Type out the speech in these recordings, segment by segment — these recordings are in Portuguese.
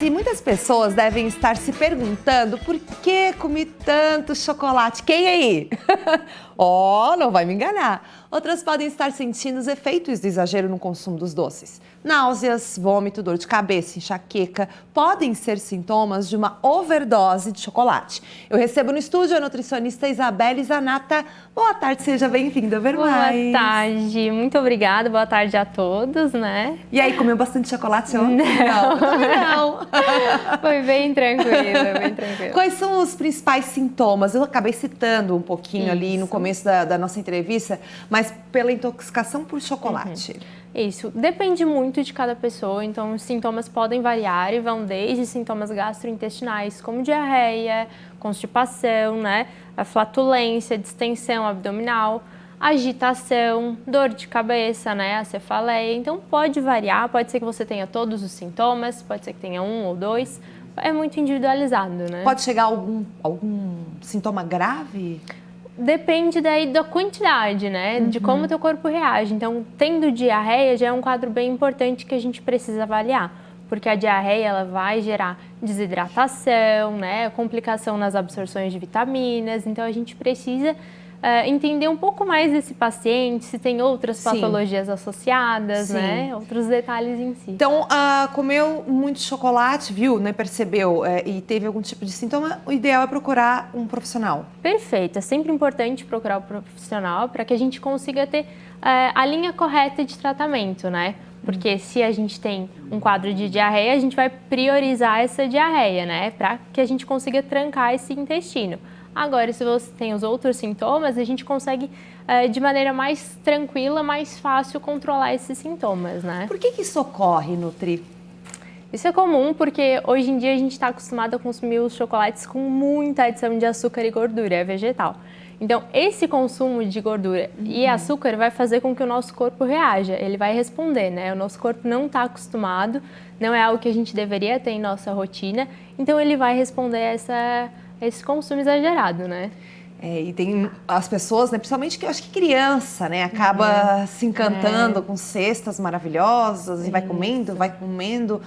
E muitas pessoas devem estar se perguntando por que comi tanto chocolate. Quem aí? Não vai me enganar. Outras podem estar sentindo os efeitos do exagero no consumo dos doces. Náuseas, vômito, dor de cabeça, enxaqueca podem ser sintomas de uma overdose de chocolate. Eu recebo no estúdio a nutricionista Isabelle Zanata. Boa tarde, seja bem-vinda a Ver Mais. Boa tarde, muito obrigada, boa tarde a todos, né? E aí, comeu bastante chocolate ontem? Não. Foi bem tranquilo, bem tranquilo. Quais são os principais sintomas? Eu acabei citando um pouquinho ali no começo da nossa entrevista, mas pela intoxicação por chocolate. Isso, depende muito de cada pessoa, então os sintomas podem variar e vão desde sintomas gastrointestinais, como diarreia, constipação, né? A flatulência, distensão abdominal, agitação, dor de cabeça, né? A cefaleia. Então pode variar, pode ser que você tenha todos os sintomas, pode ser que tenha um ou dois, é muito individualizado, né? Pode chegar algum sintoma grave? Depende daí da quantidade, né? De como o teu corpo reage. Então, tendo diarreia já é um quadro bem importante que a gente precisa avaliar. Porque a diarreia, ela vai gerar desidratação, né? Complicação nas absorções de vitaminas. Então, a gente precisa entender um pouco mais desse paciente, se tem outras patologias associadas, né? Outros detalhes em si. Então, comeu muito chocolate, viu, né? Percebeu e teve algum tipo de sintoma, o ideal é procurar um profissional. Perfeito, é sempre importante procurar um profissional para que a gente consiga ter a linha correta de tratamento, né? Porque se a gente tem um quadro de diarreia, a gente vai priorizar essa diarreia, né? Para que a gente consiga trancar esse intestino. Agora, se você tem os outros sintomas, a gente consegue, de maneira mais tranquila, mais fácil, controlar esses sintomas, né? Por que isso ocorre, Nutri? Isso é comum porque hoje em dia a gente está acostumado a consumir os chocolates com muita adição de açúcar e gordura, é vegetal. Então, esse consumo de gordura e açúcar vai fazer com que o nosso corpo reaja, ele vai responder, né? O nosso corpo não está acostumado, não é algo que a gente deveria ter em nossa rotina, então ele vai responder a esse consumo exagerado, né? E tem as pessoas, né, principalmente que eu acho que criança, né, acaba se encantando com cestas maravilhosas e vai comendo, vai comendo.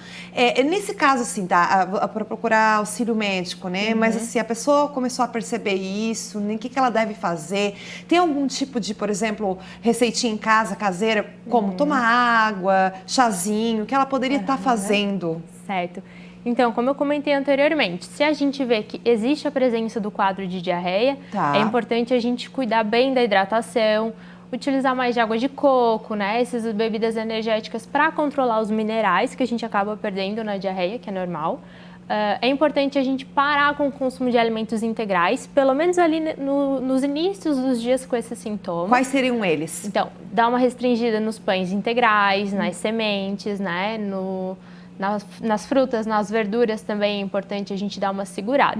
Nesse caso, assim, tá, para procurar auxílio médico, né, mas assim, a pessoa começou a perceber isso, o que ela deve fazer? Tem algum tipo de, por exemplo, receitinha em casa, caseira, como tomar água, chazinho, que ela poderia estar fazendo? Certo. Então, como eu comentei anteriormente, se a gente vê que existe a presença do quadro de diarreia, é importante a gente cuidar bem da hidratação, utilizar mais de água de coco, né? Essas bebidas energéticas para controlar os minerais que a gente acaba perdendo na diarreia, que é normal. É importante a gente parar com o consumo de alimentos integrais, pelo menos ali nos inícios dos dias com esses sintomas. Quais seriam eles? Então, dá uma restringida nos pães integrais, nas sementes, né? Nas frutas, nas verduras também é importante a gente dar uma segurada.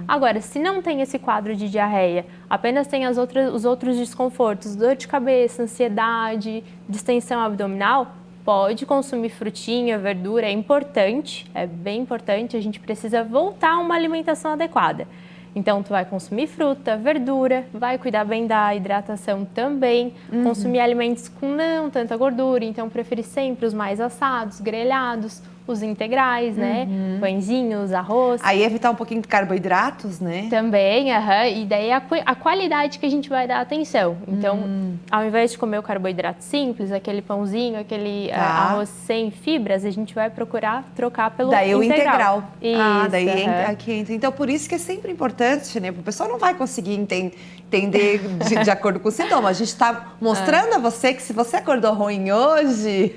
Agora, se não tem esse quadro de diarreia, apenas tem os outros desconfortos, dor de cabeça, ansiedade, distensão abdominal, pode consumir frutinha, verdura, é bem importante, a gente precisa voltar a uma alimentação adequada. Então, tu vai consumir fruta, verdura, vai cuidar bem da hidratação também, consumir alimentos com não tanta gordura, então preferir sempre os mais assados, grelhados, os integrais, né? Pãezinhos, arroz. Aí evitar um pouquinho de carboidratos, né? Também, e daí a qualidade que a gente vai dar atenção. Então, ao invés de comer o carboidrato simples, aquele pãozinho, aquele arroz sem fibras, a gente vai procurar trocar pelo daí o integral. Isso, daí aqui entra. Então, por isso que é sempre importante, né? O pessoal não vai conseguir entender de acordo com o sintoma. A gente está mostrando a você que se você acordou ruim hoje,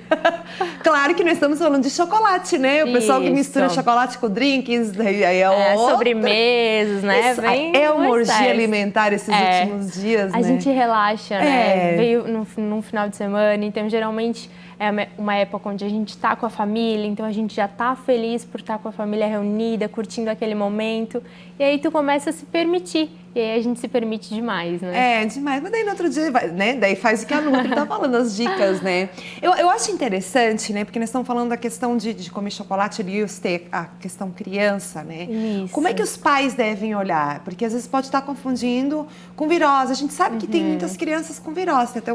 claro que nós estamos falando de chocolate, né? O pessoal que mistura chocolate com drinks, aí sobremesas, né? É uma orgia alimentar esses últimos dias, né? A gente relaxa, né? Veio num final de semana, então geralmente é uma época onde a gente está com a família, então a gente já está feliz por estar com a família reunida, curtindo aquele momento, e aí tu começa a se permitir. E aí a gente se permite demais, né? Demais. Mas daí no outro dia, né? Daí faz o que a Nutri tá falando, as dicas, né? Eu acho interessante, né? Porque nós estamos falando da questão de comer chocolate ali, a questão criança, né? Isso. Como é que os pais devem olhar? Porque às vezes pode estar confundindo com virose. A gente sabe que tem muitas crianças com virose. Até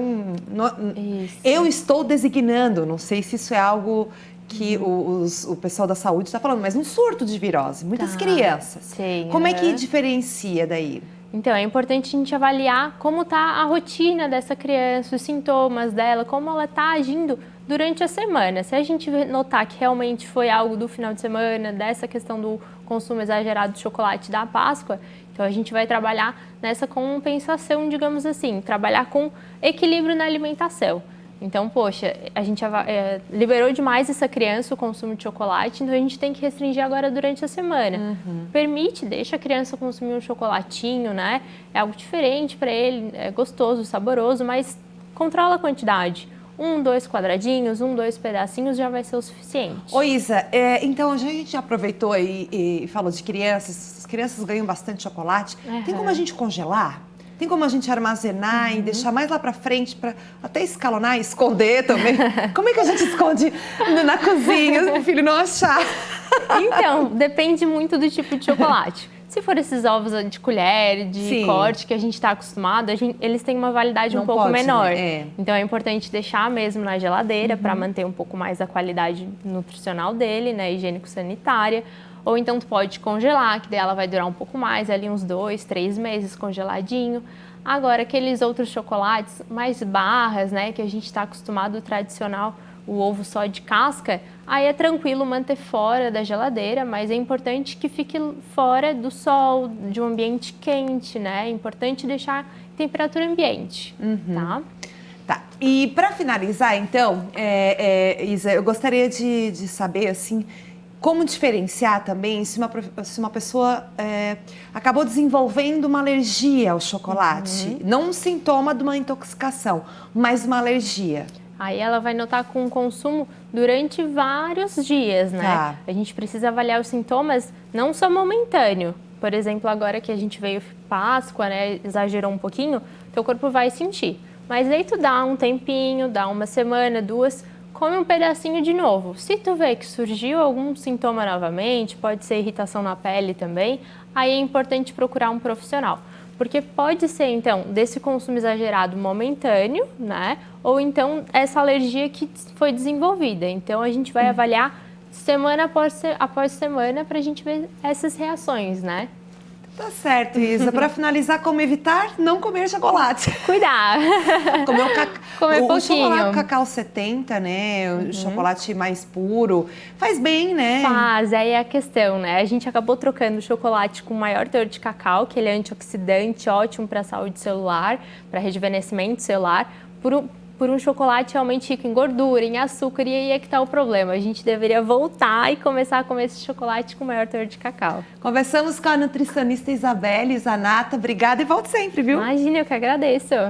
eu estou designando, não sei se isso é algo que o pessoal da saúde está falando, mas um surto de virose, muitas crianças. Sim, Como é que diferencia daí? Então, é importante a gente avaliar como está a rotina dessa criança, os sintomas dela, como ela está agindo durante a semana. Se a gente notar que realmente foi algo do final de semana, dessa questão do consumo exagerado de chocolate da Páscoa, então a gente vai trabalhar nessa compensação, digamos assim, trabalhar com equilíbrio na alimentação. Então, poxa, a gente liberou demais essa criança o consumo de chocolate, então a gente tem que restringir agora durante a semana. Permite, deixa a criança consumir um chocolatinho, né? É algo diferente para ele, é gostoso, saboroso, mas controla a quantidade. 1, 2 quadradinhos, 1, 2 pedacinhos já vai ser o suficiente. Ô Isa, então a gente já aproveitou e falou de crianças, as crianças ganham bastante chocolate. Tem como a gente congelar? Tem como a gente armazenar e deixar mais lá pra frente, pra até escalonar e esconder também? Como é que a gente esconde na cozinha, se o filho não achar? Então, depende muito do tipo de chocolate. Se for esses ovos de colher, de corte que a gente está acostumado, eles têm uma validade um pouco menor. Então é importante deixar mesmo na geladeira para manter um pouco mais a qualidade nutricional dele, né, higiênico-sanitária. Ou então tu pode congelar, que daí ela vai durar um pouco mais, ali uns 2, 3 meses congeladinho. Agora, aqueles outros chocolates mais barras, né, que a gente está acostumado, o tradicional, o ovo só de casca, aí é tranquilo manter fora da geladeira, mas é importante que fique fora do sol, de um ambiente quente, né? É importante deixar temperatura ambiente, tá? Tá. E para finalizar, então, Isa, eu gostaria de saber, assim, como diferenciar também se uma pessoa acabou desenvolvendo uma alergia ao chocolate. Não um sintoma de uma intoxicação, mas uma alergia. Aí ela vai notar com o consumo durante vários dias, né? Tá. A gente precisa avaliar os sintomas não só momentâneo. Por exemplo, agora que a gente veio Páscoa, né? Exagerou um pouquinho, teu corpo vai sentir. Mas aí tu dá um tempinho, dá uma semana, 2, come um pedacinho de novo. Se tu vê que surgiu algum sintoma novamente, pode ser irritação na pele também, aí é importante procurar um profissional. Porque pode ser, então, desse consumo exagerado momentâneo, né? Ou então essa alergia que foi desenvolvida. Então a gente vai avaliar semana após semana para a gente ver essas reações, né? Tá certo, Isa. Para finalizar, como evitar não comer chocolate? Cuidar. Comer o pouquinho. Chocolate Cacau 70, né? O chocolate mais puro. Faz bem, né? Faz, aí é a questão, né? A gente acabou trocando o chocolate com maior teor de cacau, que ele é antioxidante, ótimo para a saúde celular, para rejuvenescimento celular, por um chocolate realmente rico em gordura, em açúcar, e aí é que está o problema. A gente deveria voltar e começar a comer esse chocolate com maior teor de cacau. Conversamos com a nutricionista Isabelle Zanata. Obrigada e volte sempre, viu? Imagina, eu que agradeço.